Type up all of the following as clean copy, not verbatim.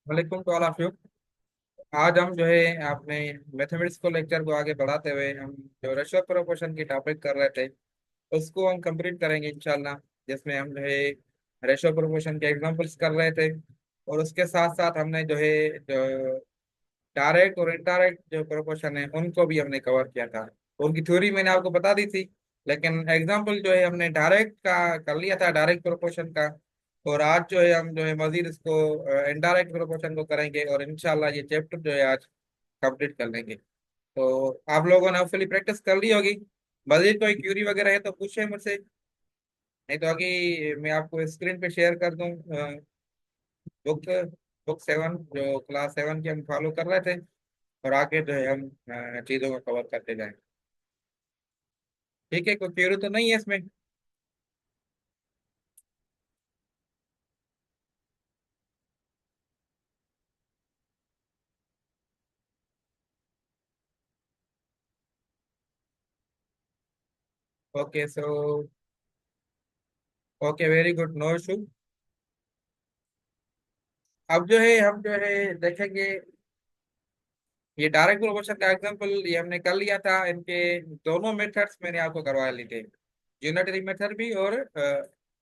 वालेकुम to all of you. आज हम जो है अपने मैथमेटिक्स को लेक्चर को आगे बढ़ाते हुए हम जो रेशो प्रोपोर्शन की टॉपिक कर रहे थे उसको हम कंप्लीट करेंगे इंशाल्लाह। जिसमें हम जो है रेशो प्रोपोर्शन के एग्जांपल्स कर रहे थे, और उसके साथ साथ हमने जो है जो डायरेक्ट और इनडायरेक्ट जो प्रोपोर्शन है उनको भी हमने कवर किया था। उनकी थ्योरी मैंने आपको बता दी थी, लेकिन एग्जांपल जो है हमने डायरेक्ट का कर लिया था, डायरेक्ट प्रोपोर्शन का। और आज जो है हम जो है मजीद इसको इनडायरेक्ट प्रोपोर्शन को करेंगे, और इंशाल्लाह ये चैप्टर जो है आज कंप्लीट कर लेंगे। तो आप लोगों ने होपफुली प्रैक्टिस कर ली होगी। मजीद कोई क्यूरी वगैरह है तो पूछे मुझसे, नहीं तो आगे मैं आपको स्क्रीन पे शेयर कर दूँ बुक बुक 7 जो क्लास 7 की हम फॉलो कर रहे थे, और आगे जो है हम चीज़ों को कवर करते जाएं। ठीक है, कोई क्यूरी तो नहीं है इसमें? Okay so, okay very good, no issue. अब जो है हम जो है देखेंगे ये डायरेक्ट प्रोपोर्शन का एग्जांपल ये हमने कर लिया था। इनके दोनों मेथड्स मैंने आपको करवा लिए थे, यूनिटरी मेथड भी और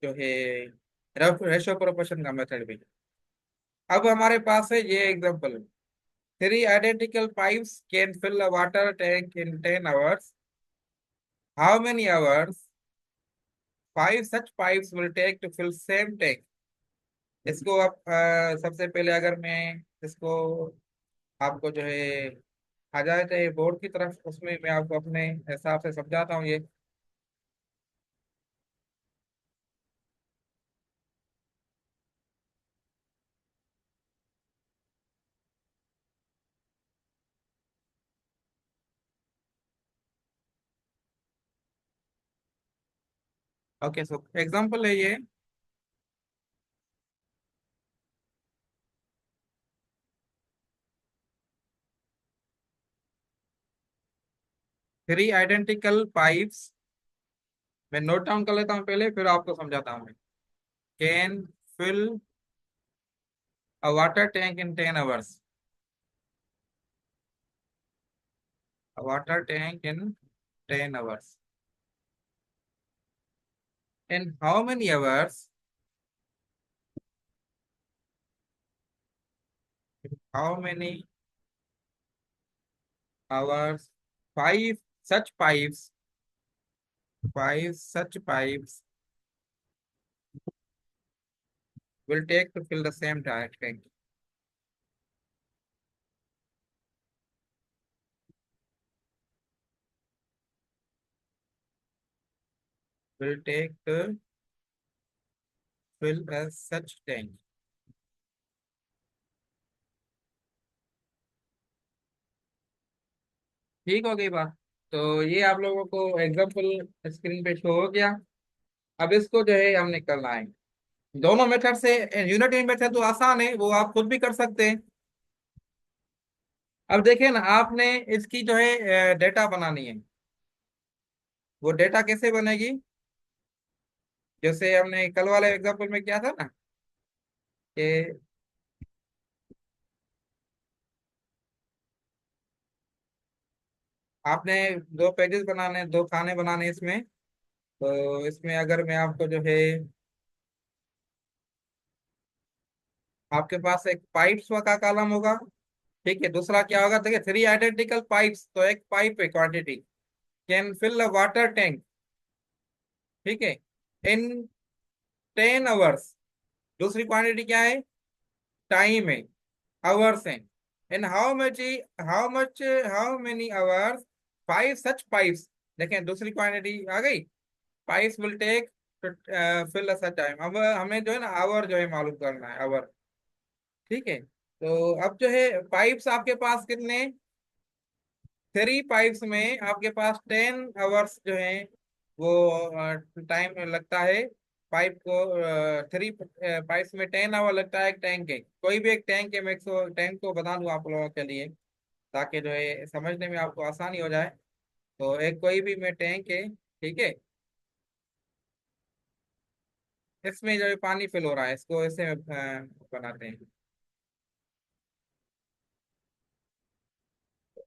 जो है रेशो प्रोपोर्शन का मेथड भी। अब हमारे पास है ये example: three identical pipes can fill a water tank in 10 hours। How many hours five such pipes will take to fill same tank? इसको आप सबसे पहले अगर मैं इसको आपको जो है आ जाए तो ये बोर्ड की तरफ, उसमें मैं आपको अपने हिसाब से समझाता हूँ ये। ओके सो एग्जांपल है ये: थ्री आइडेंटिकल पाइप्स। मैं नोट डाउन कर लेता हूँ पहले, फिर आपको समझाता हूँ मैं। Can fill a water tank in 10 hours। Water tank in 10 hours। In how many hours, how many hours five such pipes, five such pipes will take to fill the same tank? Will take to fill a such tank? ठीक हो गई बात। तो ये आप लोगों को example screen पे शो हो गया। अब इसको जो है हम निकलना है दोनों मेथड से। यूनिटी मेथड तो आसान है, वो आप खुद भी कर सकते हैं। अब देखिए ना, आपने इसकी जो है डेटा बनानी है। वो डेटा कैसे बनेगी? जैसे हमने कल वाले एग्जाम्पल में किया था ना कि आपने दो पेजेस बनाने, दो खाने बनाने इसमें। तो इसमें अगर मैं आपको जो है, आपके पास एक पाइप्स का कॉलम होगा। ठीक है, दूसरा क्या होगा? देखिए, थ्री आइडेंटिकल पाइप्स, तो एक पाइप है quantity, can fill a water tank. ठीक है, इन 10 hours। दूसरी क्वांटिटी क्या है? टाइम है, आवर्स है। In how much how many hours five such pipes. देखें, दूसरी क्वांटिटी आ गई, pipes will take fill a such time. अब हमें जो है ना आवर जो है मालूम करना है, आवर। ठीक है, तो अब जो है पाइप्स आपके पास कितने? थ्री पाइप्स में आपके पास 10 hours जो है वो टाइम लगता है पाइप को। थ्री पाइप्स में 10 hour लगता है एक टैंक है। कोई भी एक टैंक है, मैं टैंक को बता दूं आप लोगों के लिए ताकि जो है समझने में आपको आसानी हो जाए। तो एक कोई भी में टैंक है, ठीक है, इसमें जो है पानी फिल हो रहा है, इसको ऐसे बनाते हैं।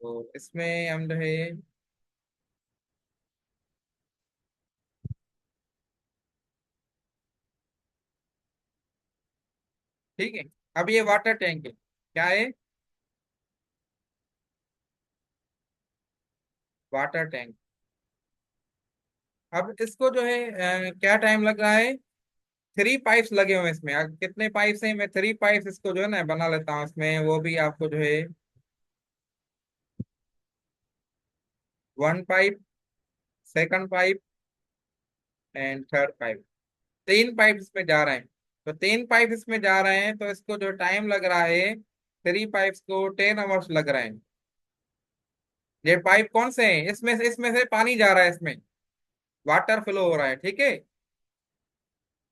तो इसमें हम जो है, ठीक है। अब ये वाटर टैंक है, क्या है? Water tank. अब इसको जो है क्या टाइम लग रहा है? थ्री पाइप्स लगे हुए हैं इसमें। कितने पाइप्स हैं? मैं थ्री पाइप्स इसको जो है ना बना लेता हूँ इसमें, वो भी आपको जो है, one pipe, second pipe and third pipe. तीन पाइप इसमें जा रहे हैं। तो तीन पाइप इसमें जा रहे हैं, तो इसको जो टाइम लग रहा है, थ्री पाइप्स को 10 आवर्स लग रहे हैं। ये पाइप कौन से हैं? इसमें से पानी जा रहा है इसमें, वाटर फ्लो हो रहा है, ठीक है।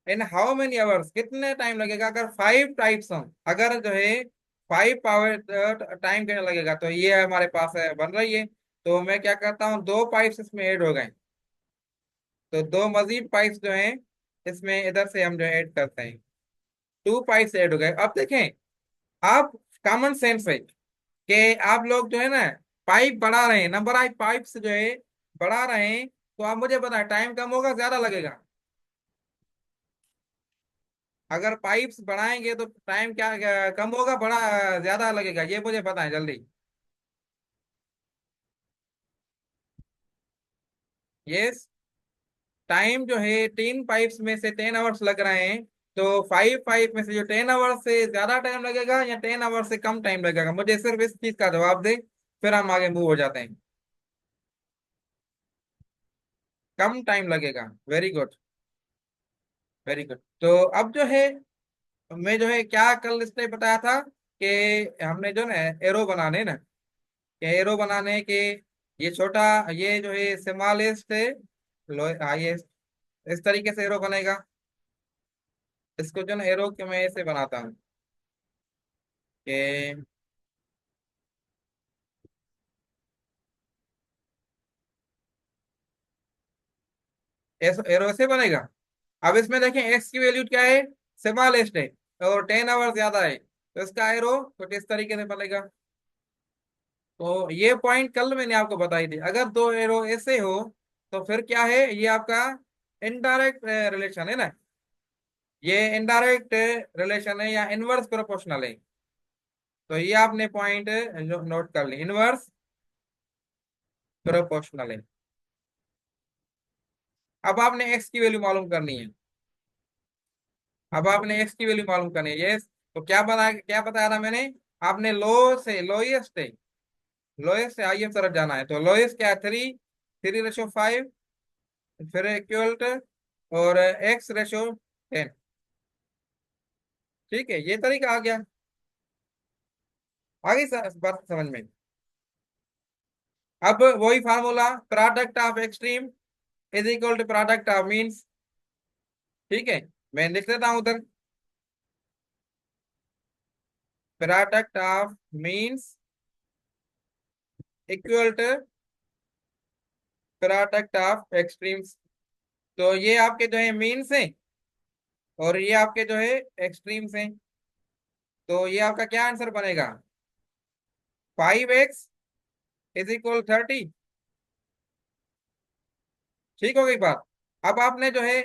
इन हाउ मेनी आवर्स, कितने टाइम लगेगा? अगर फाइव टाइप्स हम, अगर जो है फाइव आवर टाइम कितना लगेगा, तो ये हमारे पास है, बन रही है। तो मैं क्या करता हूँ, दो पाइप्स इसमें ऐड हो गए, तो दो मजीद पाइप्स जो हैं इसमें इधर से हम जो ऐड करते हैं, टू पाइप्स ऐड हो गए। अब देखें, आप कॉमन सेंस है कि आप लोग जो है ना पाइप बढ़ा रहे हैं, नंबर ऑफ पाइप्स जो है बढ़ा रहे हैं, तो आप मुझे बताएं टाइम कम होगा ज्यादा लगेगा? अगर पाइप्स बढ़ाएंगे तो टाइम क्या कम होगा, बड़ा ज्यादा लगेगा? ये मुझे पता है जल्दी। यस। टाइम जो है तीन पाइप्स में से 10 आवर्स लग रहे हैं, तो फाइव पाइप में से जो 10 आवर्स से ज्यादा टाइम लगेगा या 10 आवर्स से कम टाइम लगेगा? मुझे सिर्फ इस चीज का जवाब दे, फिर हम आगे मूव हो जाते हैं। कम टाइम लगेगा, वेरी गुड। Very good. तो अब जो है, मैं जो है क्या कल इसने बताया था कि हमने जो ना एरो बनाने ना, कि एरो बनाने के, ये छोटा, ये जो है स्मॉलेस्ट है, लो हाईएस्ट, इस तरीके से एरो बनेगा। इसको जो ना एरो के मैं ऐसे बनाता हूँ कि एरो ऐसे बनेगा। अब इसमें देखें एक्स की वैल्यू क्या है? स्मॉलेस्ट है, और 10 आवर ज्यादा है, तो इसका एरो कुछ इस तरीके से बनेगा। तो ये पॉइंट कल मैंने आपको बताई थी, अगर दो एरो ऐसे हो तो फिर क्या है, ये आपका इनडायरेक्ट रिलेशन है ना। ये इनडायरेक्ट रिलेशन है या इनवर्स प्रोपोर्शनल है। तो ये आपने पॉइंट नोट कर ली, इनवर्स प्रोपोर्शनल है। अब आपने एक्स की वैल्यू मालूम करनी है। अब आपने एक्स की वैल्यू मालूम करनी है, यस। तो क्या बताया था मैंने? आपने लो से लोएस्ट है, लोएस्ट से हाईएस्ट तरफ जाना है। तो लोएस्ट क्या है? 3:5, फिर इक्वल टू, और x/10। ठीक है, ये तरीका आ गया। आगे बात समझ में। अब वही formula, product of extreme is equal to product of means. ठीक है, मैं लिख देता हूं उधर, product of means equal to product of extremes. तो ये आपके जो है मीन्स हैं, और ये आपके जो है एक्सट्रीम्स हैं। तो ये आपका क्या आंसर बनेगा? 5x = 30। ठीक हो गई बात? अब आपने जो है,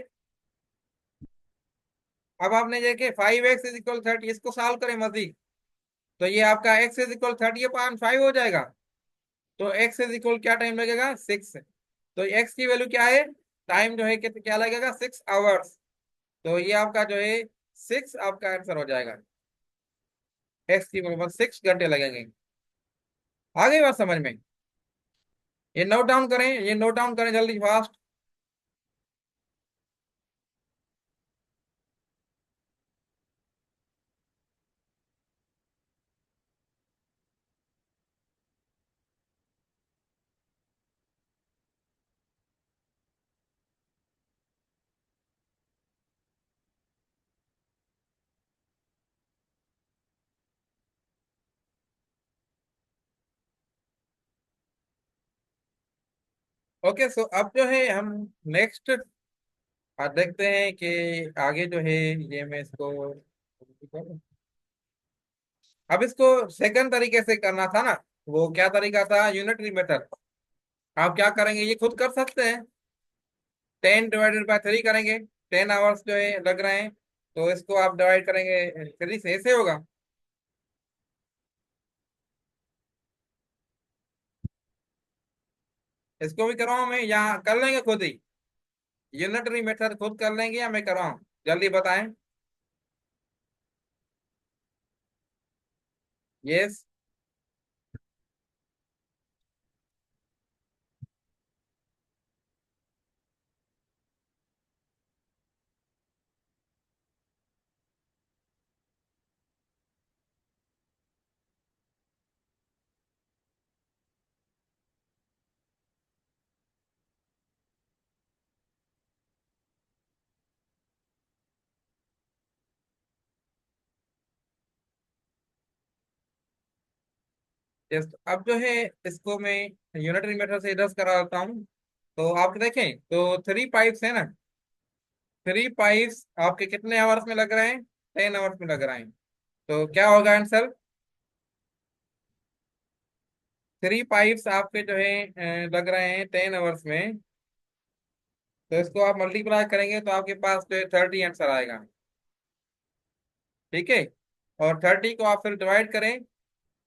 अब आपने देखे 5x = 30, इसको सॉल्व करें मजीद, तो ये आपका x = 30/5 हो जाएगा। तो x क्या टाइम लगेगा? 6। तो x की वैल्यू क्या है? टाइम जो है क्या लगेगा? 6 आवर्स। तो ये आपका जो है 6 आपका आंसर हो जाएगा। x की वैल्यू 6 घंटे लगेंगे। आ गई बात समझ में? ये नोट डाउन करें, ये नोट डाउन करें जल्दी फास्ट। ओके, सो अब जो है हम नेक्स्ट देखते हैं कि आगे जो है, ये मैं इसको, अब इसको सेकंड तरीके से करना था ना। वो क्या तरीका था, यूनिटरी मेथड। आप क्या करेंगे, ये खुद कर सकते हैं। 10 डिवाइडेड बाय 3 करेंगे, 10 आवर्स जो है लग रहे हैं, तो इसको आप डिवाइड करेंगे 3 से, ऐसे होगा। इसको भी करवाऊं मैं या कर लेंगे खुद ही? यूनिटरी मेथड खुद कर लेंगे या मैं करवाऊं? जल्दी बताएं। यस। यस, अब जो है इसको मैं यूनिटरी मेथड से इधर करा देता हूँ। तो आप देखें तो 3 पाइप्स है ना। 3 पाइप्स आपके कितने आवर्स में लग रहे हैं? 10 आवर्स में लग रहे हैं। तो क्या होगा आंसर? 3 पाइप्स आपके जो है लग रहे हैं 10 आवर्स में। तो इसको आप मल्टीप्लाई करेंगे तो आपके पास जो है 30 आंसर आएगा। ठीक है। और 30 को आप फिर डिवाइड करें।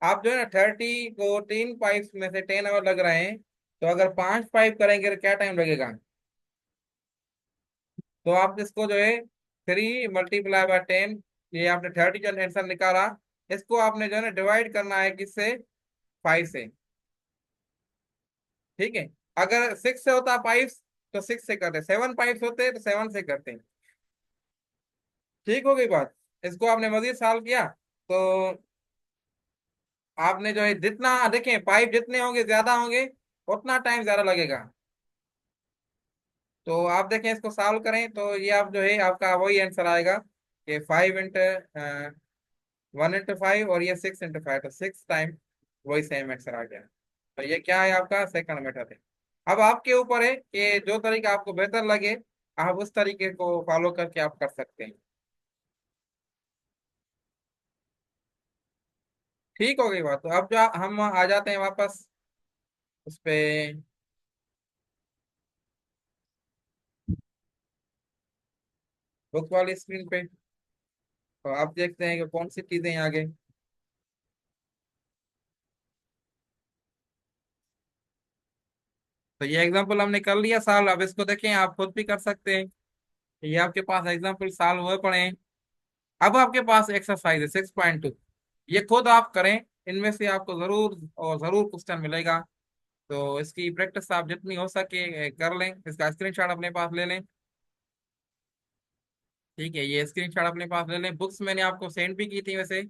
आप जो है ना 30 को 3 पाइप्स में से 10 आवर लग रहे हैं, तो अगर 5 पाइप करेंगे तो क्या टाइम लगेगा? तो आप इसको जो है 3 × 10, ये आपने 30 जो आंसर निकाला, इसको आपने जो है ना डिवाइड करना है किससे? 5 से। ठीक है। अगर 6 से होता पाइप्स तो 6 से करते, 7 पाइप्स होते तो 7 से करते। ठीक हो गई बात। इसको आपने मजीद सॉल्व किया तो आपने जो है जितना देखें पाइप जितने होंगे ज्यादा होंगे, उतना टाइम ज्यादा लगेगा। तो आप देखें इसको सॉल्व करें तो ये आप जो है आपका वही आंसर आएगा कि 5 × 1 × 5, और ये 6 × 5, तो 6 टाइम वही सेम आंसर आ गया। तो ये क्या है, आपका सेकंड मेथड है। अब आपके ऊपर है कि जो तरीका आपको बेहतर लगे, आप उस तरीके को फॉलो करके आप कर सकते हैं। ठीक हो गई बात। तो अब जो हम आ जाते हैं वापस उस पे, बुक वाली स्क्रीन पे। तो आप देखते हैं कि कौन सी चीजें हैं आगे। तो ये एग्जांपल हमने कर लिया सॉल्व, अब इसको देखें, आप खुद भी कर सकते हैं। ये आपके पास एग्जांपल सॉल्व हुए पड़े हैं। अब आपके पास एक्सरसाइज है 6.2। ये खुद आप करें, इनमें से आपको जरूर और जरूर क्वेश्चन मिलेगा। तो इसकी प्रैक्टिस आप जितनी हो सके कर लें, इसका स्क्रीनशॉट अपने पास ले लें। ठीक है, ये स्क्रीनशॉट अपने पास ले लें। बुक्स मैंने आपको सेंड भी की थी वैसे।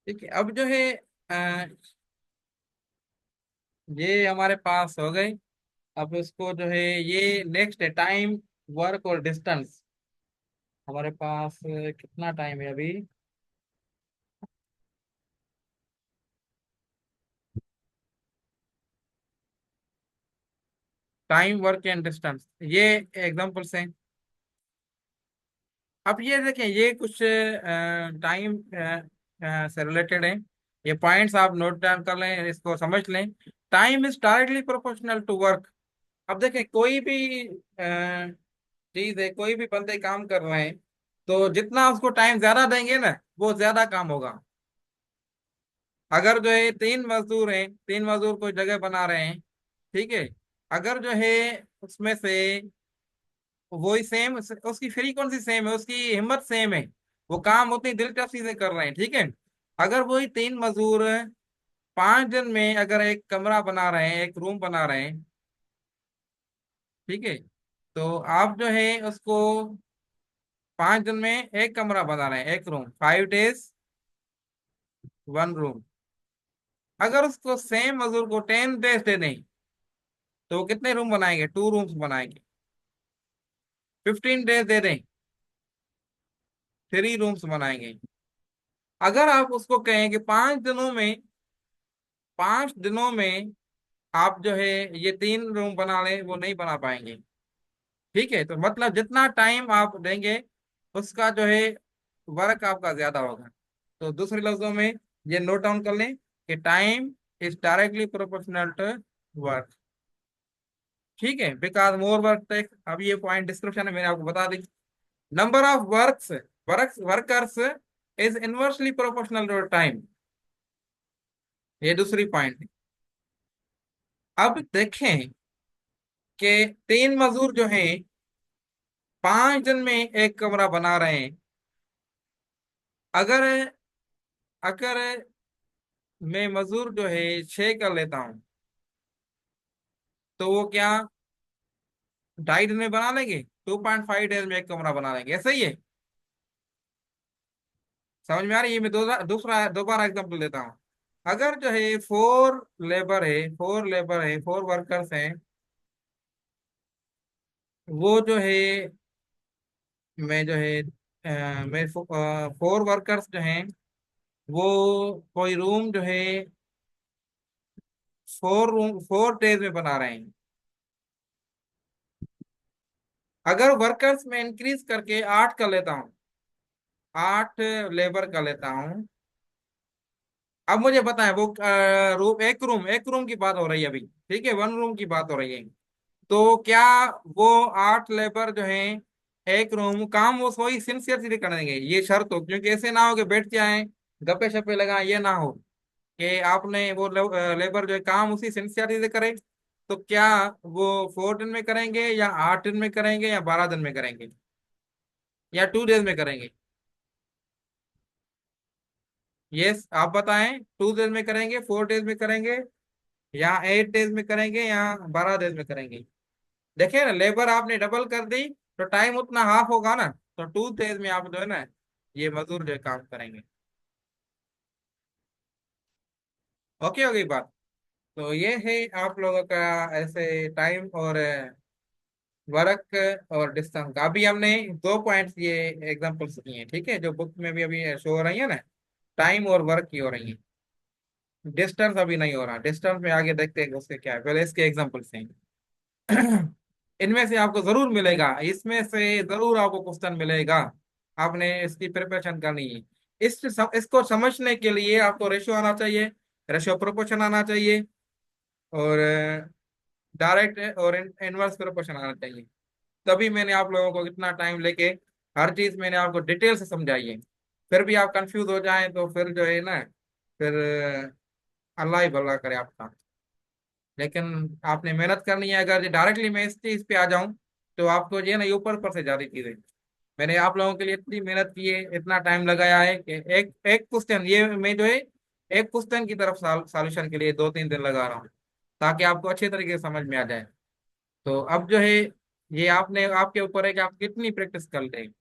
ठीक है, अब जो है अ, ये हमारे पास हो गई। अब इसको जो है ये नेक्स्ट है टाइम, वर्क और डिस्टेंस। हमारे पास कितना टाइम है अभी? टाइम, वर्क एंड डिस्टेंस, ये एग्जांपल्स हैं। अब ये देखें, ये कुछ टाइम से रिलेटेड है। ये पॉइंट्स आप नोट डाउन कर लें, इसको समझ लें। Time is directly proportional to work. अब देखें कोई भी चीज है, कोई भी बंदे काम कर रहे हैं, तो जितना उसको टाइम ज्यादा देंगे ना, वो ज्यादा काम होगा। अगर जो है 3 मजदूर हैं, 3 मजदूर कोई जगह बना रहे हैं, ठीक है। अगर जो है उसमें से वही सेम, उसकी फ्रीक्वेंसी सेम है, उसकी हिम्मत सेम है, वो काम उतनी दिलचस्पी से कर रहे हैं, ठीक है। अगर वही 3 मजदूर 5 दिन में अगर एक कमरा बना रहे हैं, एक रूम बना रहे हैं, ठीक है, तो आप जो है उसको 5 दिन में एक कमरा बना रहे हैं, एक रूम, 5 days 1 रूम। अगर उसको सेम मजदूर को 10 days दे दें, तो वो कितने रूम बनाएंगे? 2 रूम्स बनाएंगे। 15 days दे दें, 3 रूम्स बनाएंगे। अगर आप उसको कहें कि 5 दिनों में आप जो है ये 3 रूम बना लें, वो नहीं बना पाएंगे। ठीक है, तो मतलब जितना टाइम आप देंगे उसका जो है वर्क आपका ज्यादा होगा। तो दूसरे लफ्जों में ये नोट डाउन कर लें कि time is directly proportional to work. ठीक है, बिकॉज मोर वर्क टेक्स, अब ये पॉइंट डिस्क्रिप्शन में मैंने आपको बता दी। Number of workers is inversely proportional to time, ये दूसरी पॉइंट है। अब देखें कि तीन मजदूर जो हैं 5 दिन में एक कमरा बना रहे हैं। अगर अगर मैं मजदूर जो है 6 कर लेता हूँ, तो वो क्या 2.5 दिन में बना लेंगे? 2.5 डेज में एक कमरा बना लेंगे, ऐसा ही है? समझ में आ रही है? ये मैं दूसरा दोबारा एग्जाम्पल देता हूँ। अगर जो है फोर वर्कर्स हैं, वो जो है मैं जो है मैं 4 वर्कर्स जो हैं वो कोई रूम जो है 4 डेज में बना रहे हैं। अगर वर्कर्स में इंक्रीज करके 8 कर लेता हूँ, 8 लेबर कर लेता हूँ। अब मुझे पता है वो एक रूम की बात हो रही है अभी, ठीक है, 1 रूम की बात हो रही है। तो क्या वो 8 लेबर जो है एक रूम काम वो सोई सिंसियरली कर देंगे? ये शर्त हो, क्योंकि ऐसे ना हो कि बैठ के आए गप्पे शप्पे लगाए, ये ना हो कि आपने वो लेबर जो है काम उसी सिंसियरिटी से करे। तो क्या वो 4 दिन में करेंगे या 8 दिन में करेंगे या 12 दिन में करेंगे या 2 डेज में करेंगे? यस, आप बताएं, 2 डेज में करेंगे, 4 डेज में करेंगे, या 8 डेज में करेंगे, या 12 डेज में करेंगे? देखिए ना, लेबर आपने डबल कर दी तो टाइम उतना हाफ होगा ना। तो 2 डेज में आप जो है ना ये मजदूर जो है काम करेंगे। ओके, हो गई बात। तो ये है आप लोगों का ऐसे टाइम और वर्क और डिस्टेंस का। अभी हमने 2 पॉइंट्स ये एग्जांपल्स दिए हैं, ठीक है, जो बुक में भी अभी शो हो रही है ना, टाइम और वर्क की हो रही है। डिस्टेंस अभी नहीं हो रहा, डिस्टेंस में आगे देखते हैं उसके क्या है, पहले इसके एग्जांपल्स हैं। इनमें से आपको जरूर मिलेगा, इसमें से जरूर आपको क्वेश्चन मिलेगा। आपने इसकी प्रिपरेशन करनी है। इसको समझने के लिए आपको रेशियो आना चाहिए, रेशियो प्रोपोर्शन आना चाहिए, और डायरेक्ट और इनवर्स प्रोपोर्शन आना चाहिए। तभी मैंने आप लोगों को इतना टाइम लेके हर चीज मैंने आपको डिटेल से समझाई है। फिर भी आप कंफ्यूज हो जाएं तो फिर जो है ना, फिर अल्लाह ही भला करे आपका। लेकिन आपने मेहनत करनी है। अगर डायरेक्टली मैं इस चीज पे आ जाऊं तो आपको जो है ना ये ऊपर ऊपर से ज्यादा चीजें। मैंने आप लोगों के लिए इतनी मेहनत की है, इतना टाइम लगाया है कि एक एक क्वेश्चन ये मैं जो है एक क्वेश्चन की तरफ सॉल्यूशन के लिए 2-3 दिन लगा रहा हूँ, ताकि आपको अच्छे तरीके से समझ में आ जाए। तो अब जो है ये आपने आपके ऊपर है कि आप कितनी प्रैक्टिस कर लें।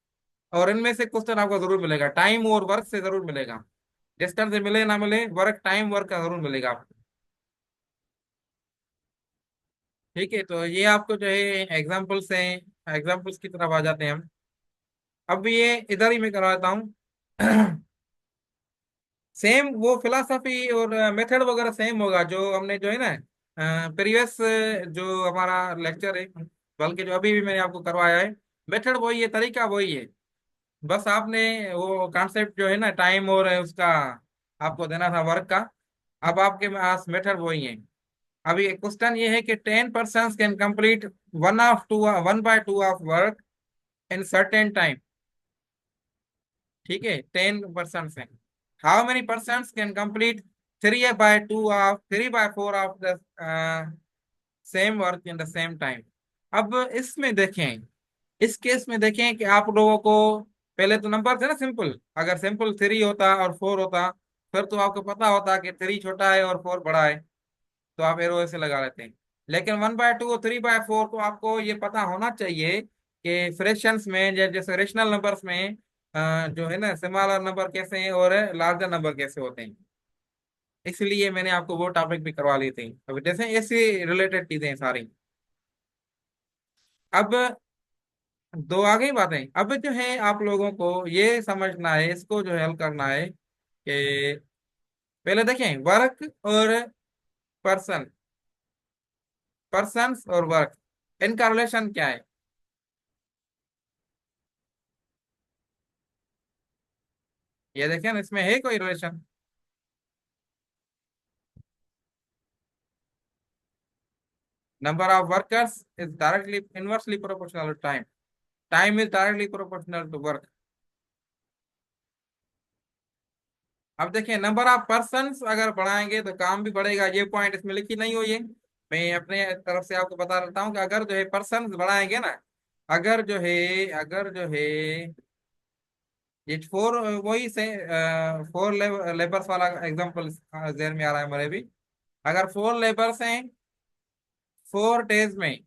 और इनमें से क्वेश्चन आपको जरूर मिलेगा, टाइम और वर्क से जरूर मिलेगा। डिस्टेंस से मिले ना मिले, वर्क टाइम वर्क का जरूर मिलेगा आपको। ठीक है, तो ये आपको जो है एग्जाम्पल्स हैं, एग्जाम्पल्स की तरफ आ जाते हैं हम। अब ये इधर ही मैं करवाता हूँ। सेम वो फिलोसफी और मेथड वगैरह सेम होगा जो हमने जो है ना प्रीवियस जो हमारा लेक्चर है, बल्कि जो अभी भी मैंने आपको करवाया है, मेथड वही है, तरीका वही है। बस आपने वो कॉन्सेप्ट जो है ना टाइम और उसका आपको देना था वर्क का। अब आपके पास मेथड वही है। अभी क्वेश्चन ये है कि 10 person can complete 1/2 of work in certain time. ठीक है, 10 पर्सन है। How many person can complete 3/4 of the same work in the same time? अब इसमें देखें, इस केस में देखें कि आप लोगों को पहले तो नंबर थे ना सिंपल। अगर सिंपल 3 होता और 4 होता, फिर तो आपको पता होता कि 3 छोटा है और 4 बड़ा है, तो आप एरो ऐसे लगा लेते हैं। लेकिन 1/2 और 3/4 को आपको ये पता होना चाहिए कि फ्रैक्शंस में जैसे रेशनल नंबर्स में जो है ना स्मॉलर नंबर कैसे हैं और लार्जर नंबर कैसे होते हैं। इसलिए मैंने आपको वो टॉपिक भी करवा ली थी। अब जैसे ऐसे रिलेटेड चीजें हैं सारी। अब दो आ गई बातें। अब जो है आप लोगों को ये समझना है, इसको जो है हल करना है कि पहले देखें वर्क और पर्सन, पर्सन्स और वर्क, इनका रिलेशन क्या है? ये देखें ना, इसमें है कोई relation? Number of workers is directly inversely proportional to time, time is directly proportional to work. अब देखिए, नंबर ऑफ पर्सन्स अगर बढ़ाएंगे तो काम भी बढ़ेगा, ये पॉइंट इसमें लिखी नहीं हुई है। मैं अपने तरफ से आपको बता देता हूँ कि अगर जो है पर्सन्स बढ़ाएंगे ना, अगर जो है, अगर जो है ये फोर, वही से फोर लेबर्स वाला एग्जांपल जेल में आ रहा है मेरे भी। अगर फोर लेबर्स हैं, 4 डेज में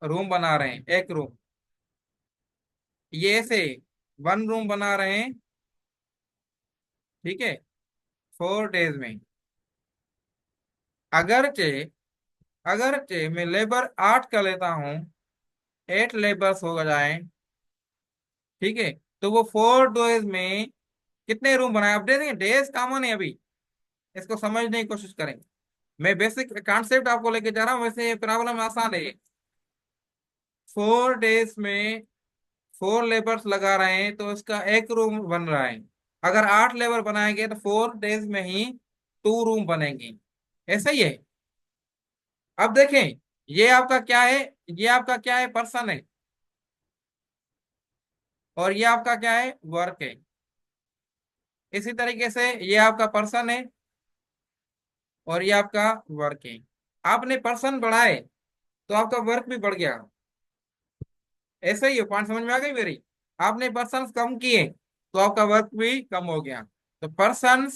रूम बना रहे हैं, एक रूम, ये से 1 रूम बना रहे हैं, ठीक है, 4 डेज में। अगरचे, अगरचे मैं लेबर 8 का लेता हूँ, 8 लेबर्स हो जाए, ठीक है, तो वो 4 डेज में कितने रूम बनाए? अब देखेंगे, डेज कॉमन है अभी, इसको समझने की कोशिश करें। मैं बेसिक कॉन्सेप्ट आपको लेके जा रहा हूँ, वैसे ये प्रॉब्लम आसान है। 4 डेज में 4 लेबर्स लगा रहे हैं तो उसका एक रूम बन रहा है। अगर 8 लेबर बनाएंगे तो 4 डेज में ही 2 रूम बनेंगे। ऐसा ही है। अब देखें, ये आपका क्या है? ये आपका क्या है? पर्सन है। और ये आपका क्या है? वर्क है। इसी तरीके से ये आपका पर्सन है और ये आपका वर्क है। आपने पर्सन बढ़ाए तो आपका वर्क भी बढ़ गया। ऐसा ही है, पॉइंट समझ में आ गई मेरी? आपने पर्सन कम किए तो आपका वर्क भी कम हो गया। तो पर्सन,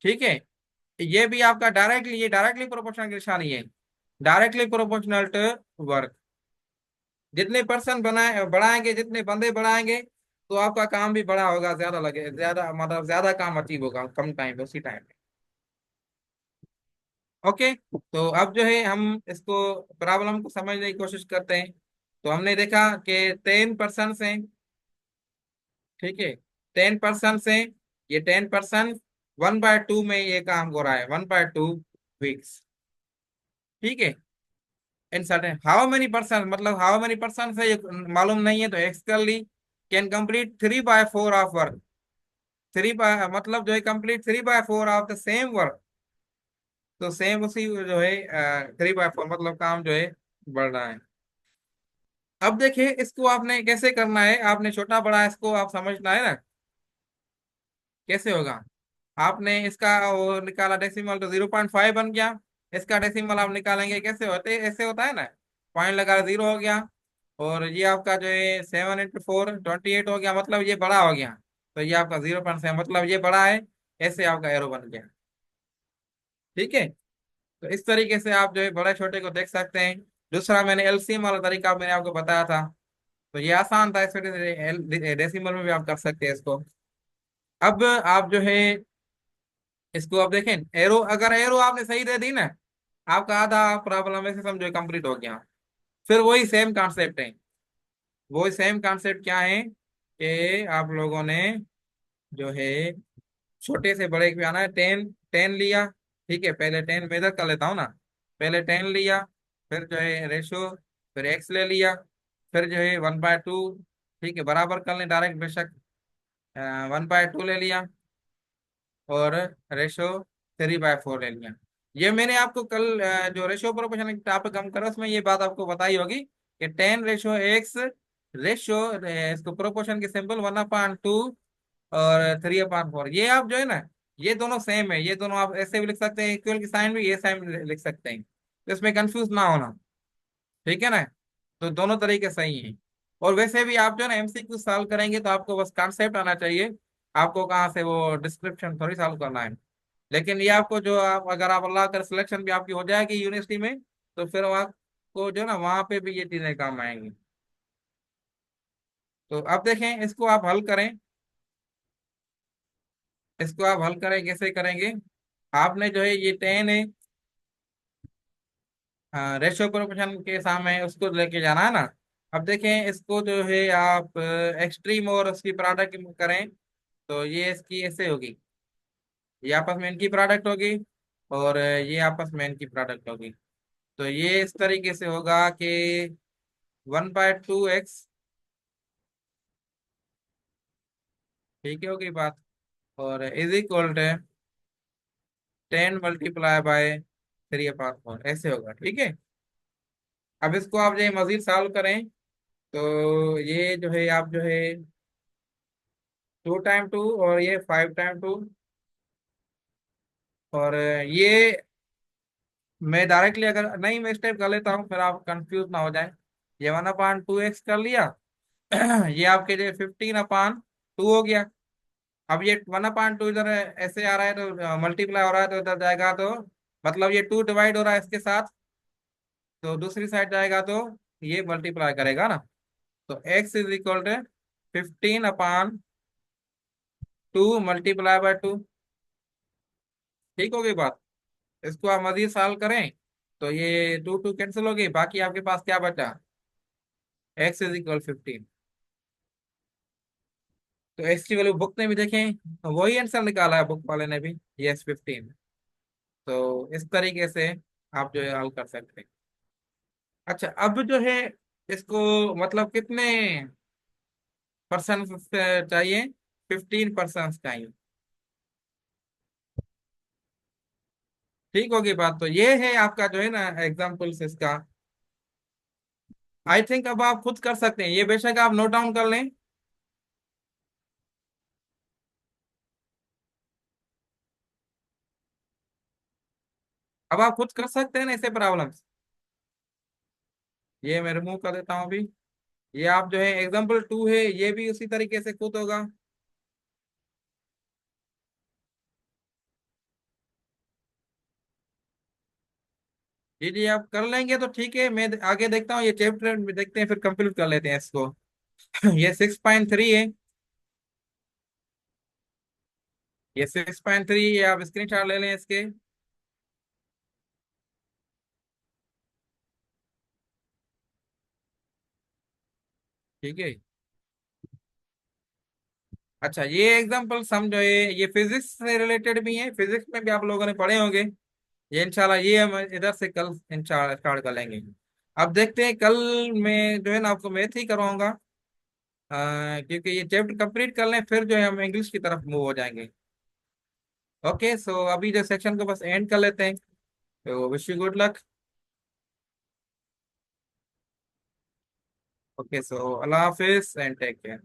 ठीक है, ये भी आपका डायरेक्टली, ये डायरेक्टली प्रोपोर्शनल की निशानी है, डायरेक्टली प्रोपोर्शनल टू वर्क। जितने पर्सन बनाए बढ़ाएंगे, जितने बंदे बढ़ाएंगे, तो आपका काम भी बड़ा होगा, ज्यादा लगे, ज्यादा मतलब ज्यादा काम अचीव होगा कम टाइम में, उसी टाइम में। ओके, तो अब जो है हम इसको प्रॉब्लम को समझने की कोशिश करते हैं। तो हमने देखा कि 10 पर्सन हैं, ठीक है, 10 पर्सन हैं। ये 10 पर्सन 1/2 में ये काम हो रहा है, 1/2 वीक्स, ठीक है। In certain how many person, मतलब हाउ मेनी पर्सन है ये मालूम नहीं है, तो एक्स कर ली। Can complete 3/4 of work, three by मतलब जो है complete 3/4 of the same work. तो सेम उसी जो है 3/4 मतलब काम जो है बढ़ रहा है। अब देखिए, इसको आपने कैसे करना है, आपने छोटा बड़ा इसको आप समझना है ना, कैसे होगा। आपने इसका वो निकाला डेसिमल तो 0.5 बन गया। इसका डेसिमल आप निकालेंगे, कैसे होते, ऐसे होता है ना, पॉइंट लगा 0 हो गया। और ये आपका जो है 7 × 4 28 हो गया, मतलब ये बड़ा हो गया। तो ये आपका 0.7 मतलब ये बड़ा है। ऐसे आपका एरो बन गया, ठीक है। तो इस तरीके से आप जो है बड़े छोटे को देख सकते हैं। दूसरा, मैंने एलसीएम वाला तरीका मैंने आपको बताया था, तो ये आसान था, इस वजह से डेसिमल में भी आप कर सकते हैं इसको। अब आप जो है इसको अब देखें, एरो, अगर एरो आपने सही दे दी ना, आपका आधा प्रॉब्लम ऐसे समझो कंप्लीट हो गया। फिर वही सेम कॉन्सेप्ट है, वही सेम कॉन्सेप्ट क्या है कि आप लोगों ने जो है छोटे से बड़े पे आना है। 10 10 लिया, ठीक है, पहले 10 मेजर कर लेता हूँ ना। पहले 10 लिया, फिर जो है रेशो, फिर एक्स ले लिया, फिर जो है 1/2, ठीक है, बराबर कर लें डायरेक्ट बेशक, 1/2 ले लिया, और रेशो 3/4 ले लिया। ये मैंने आपको कल जो रेशो प्रोपोर्शन टॉपिक हम करा उसमें ये बात आपको बताई होगी कि 10/x रेशो, इसको प्रोपोर्शन की सिंपल 1/2 और 3/4, ये आप जो है ना, ये दोनों सेम है, ये दोनों आप ऐसे भी लिख सकते हैं, इक्वल की साइन भी ये साइन लिख सकते हैं, तो इसमें कंफ्यूज ना होना, ठीक है ना। तो दोनों तरीके सही हैं। और वैसे भी आप जो है ना एमसीक्यू सॉल्व करेंगे तो आपको बस कॉन्सेप्ट आना चाहिए, आपको कहाँ से वो डिस्क्रिप्शन थोड़ी सॉल्व करना है। लेकिन ये आपको जो आप, अगर आप अल्लाह कर सिलेक्शन भी आपकी हो जाएगी यूनिवर्सिटी में, तो फिर आपको जो है ना वहां पे भी ये चीजें काम आएंगी। तो अब देखें, इसको आप हल करें, इसको आप हल करें, कैसे करेंगे? आपने जो है ये 10 है, रेशियो प्रोपोर्शन के सामने उसको लेके जाना है ना। अब देखें, इसको जो है आप एक्सट्रीम और उसकी प्रोडक्ट करें, तो ये इसकी ऐसे होगी, ये आपस में इनकी प्रोडक्ट होगी, और ये आपस में इनकी प्रोडक्ट होगी। तो ये इस तरीके से होगा कि 1/2x ठीक है, होगी बात। और इज इक्वल टू 10 × 3/4 ऐसे होगा, ठीक है। अब इसको आप जो है मजीद सॉल्व करें, तो ये जो है आप जो है 2 टाइम 2 और ये 5 टाइम 2, और ये मैं डायरेक्टली अगर नहीं, मैं स्टेप कर लेता हूँ, फिर आप कंफ्यूज ना हो जाए। ये 1/2x कर लिया। ये आपके लिए 15/2 हो गया। अब ये 1/2 इधर ऐसे आ रहा है तो मल्टीप्लाई हो रहा है, तो इधर जाएगा तो मतलब ये 2 डिवाइड हो रहा है इसके साथ, तो दूसरी साइड जाएगा तो ये मल्टीप्लाई करेगा ना। तो x = 15/2 × 2 ठीक होगी बात। इसको आप मजीद सॉल्व करें, तो ये 2 2 कैंसिल हो गई, बाकी आपके पास क्या बचा, x = 15। तो एक्स की वैल्यू बुक ने भी देखें, तो वही आंसर निकाला है बुक वाले ने भी, यस 15। तो इस तरीके से आप जो है हल कर सकते हैं। अच्छा, अब जो है इसको मतलब कितने परसेंट चाहिए, 15% चाहिए, ठीक होगी बात। तो ये है आपका जो है ना एग्जाम्पल्स इसका। आई थिंक अब आप खुद कर सकते हैं, ये बेशक आप नोट डाउन कर लें। अब आप खुद कर सकते हैं ना ऐसे प्रॉब्लम्स। ये मैं रिमूव कर देता हूँ अभी। ये आप जो है एग्जाम्पल 2 है, ये भी उसी तरीके से खुद होगा। जी जी, आप कर लेंगे तो ठीक है, मैं आगे देखता हूँ, ये चैप्टर में देखते हैं, फिर कंप्लीट कर लेते हैं इसको। ये 6.3 है। ये 6.3, ये आप स्क्रीन शॉट ले लें इसके। ठीक है। अच्छा, ये एग्जांपल समझो, ये फिजिक्स से रिलेटेड भी है, फिजिक्स में भी आप लोगों ने पढ़े होंगे। ये इंशाल्लाह ये हम इधर से कल इंशाल्लाह स्टार्ट कर लेंगे। अब देखते हैं कल, मैं जो है ना आपको मैथ ही करवाऊंगा। क्योंकि ये चैप्टर कंप्लीट कर लें, फिर जो है हम इंग्लिश की तरफ मूव हो जाएंगे। ओके, सो अभी जो सेक्शन को बस एंड कर लेते हैं। तो wish you good luck. Okay, so अल्लाह हाफिज एंड टेक केयर।